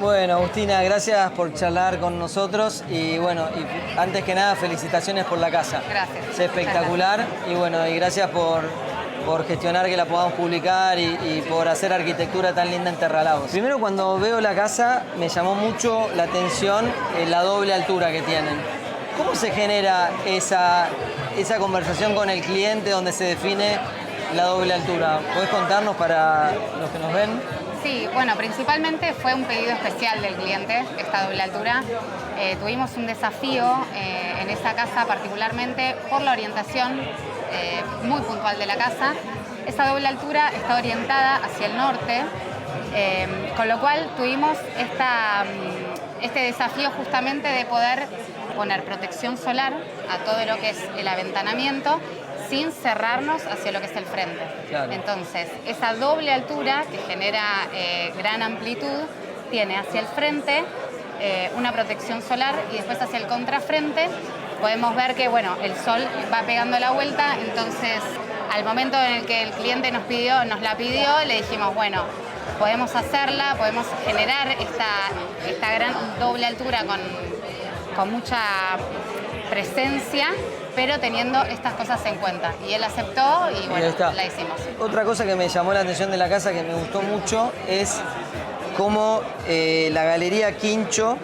Bueno, Agustina, gracias por charlar con nosotros y bueno, y antes que nada, felicitaciones por la casa. Gracias. Es espectacular y bueno, y gracias por gestionar que la podamos publicar y por hacer arquitectura tan linda en Terralagos. Primero, cuando veo la casa, me llamó mucho la atención la doble altura que tienen. ¿Cómo se genera esa conversación con el cliente donde se define la doble altura? ¿Podés contarnos para los que nos ven? Sí, bueno, principalmente fue un pedido especial del cliente, esta doble altura. Tuvimos un desafío en esa casa particularmente por la orientación muy puntual de la casa. Esa doble altura está orientada hacia el norte, con lo cual tuvimos este desafío justamente de poder poner protección solar a todo lo que es el aventanamiento sin cerrarnos hacia lo que es el frente. Claro. Entonces, esa doble altura que genera gran amplitud tiene hacia el frente una protección solar y después hacia el contrafrente podemos ver que bueno, el sol va pegando la vuelta, entonces al momento en el que el cliente nos la pidió, le dijimos, bueno, podemos hacerla, podemos generar esta gran doble altura con mucha presencia, pero teniendo estas cosas en cuenta. Y él aceptó y bueno, la hicimos. Otra cosa que me llamó la atención de la casa, que me gustó mucho, es cómo la galería Quincho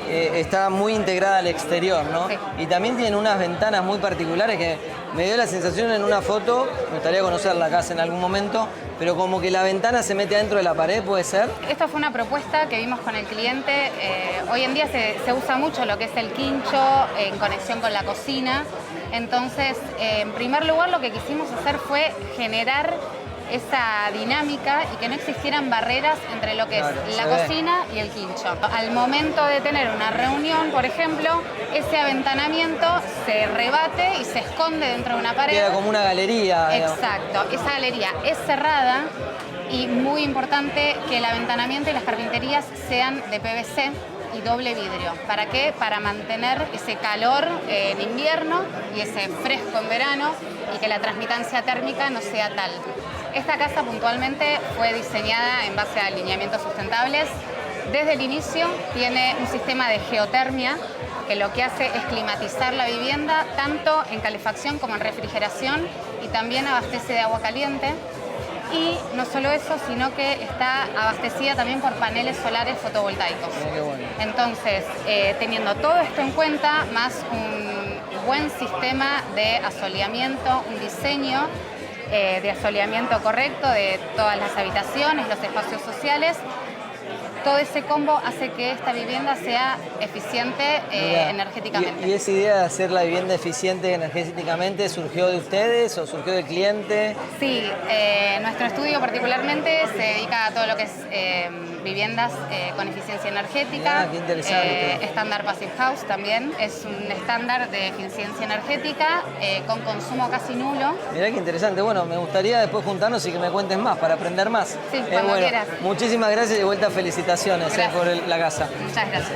está muy integrada al exterior, ¿no? Sí. Y también tienen unas ventanas muy particulares que me dio la sensación en una foto, me gustaría conocer la casa en algún momento, pero como que la ventana se mete adentro de la pared, ¿puede ser? Esto fue una propuesta que vimos con el cliente. Hoy en día se usa mucho lo que es el quincho en conexión con la cocina. Entonces, en primer lugar, lo que quisimos hacer fue generar esa dinámica y que no existieran barreras entre lo que es la cocina y el quincho. Al momento de tener una reunión, por ejemplo, ese aventanamiento se rebate y se esconde dentro de una pared. Queda como una galería. Exacto. Esa galería es cerrada y muy importante que el aventanamiento y las carpinterías sean de PVC y doble vidrio. ¿Para qué? Para mantener ese calor en invierno y ese fresco en verano y que la transmitancia térmica no sea tal. Esta casa puntualmente fue diseñada en base a alineamientos sustentables. Desde el inicio tiene un sistema de geotermia que lo que hace es climatizar la vivienda tanto en calefacción como en refrigeración y también abastece de agua caliente. Y no solo eso, sino que está abastecida también por paneles solares fotovoltaicos. Qué bueno. Entonces, teniendo todo esto en cuenta, más un buen sistema de asoleamiento, un diseño de asoleamiento correcto de todas las habitaciones, los espacios sociales, todo ese combo hace que esta vivienda sea eficiente energéticamente. ¿Y esa idea de hacer la vivienda eficiente energéticamente surgió de ustedes o surgió del cliente? Sí, nuestro estudio particularmente se dedica a todo lo que es viviendas con eficiencia energética. Qué interesante. Estándar Passive House también es un estándar de eficiencia energética con consumo casi nulo. Mirá qué interesante. Bueno, me gustaría después juntarnos y que me cuentes más para aprender más. Sí, cuando quieras. Muchísimas gracias y de vuelta felicitaciones por la casa. Muchas gracias.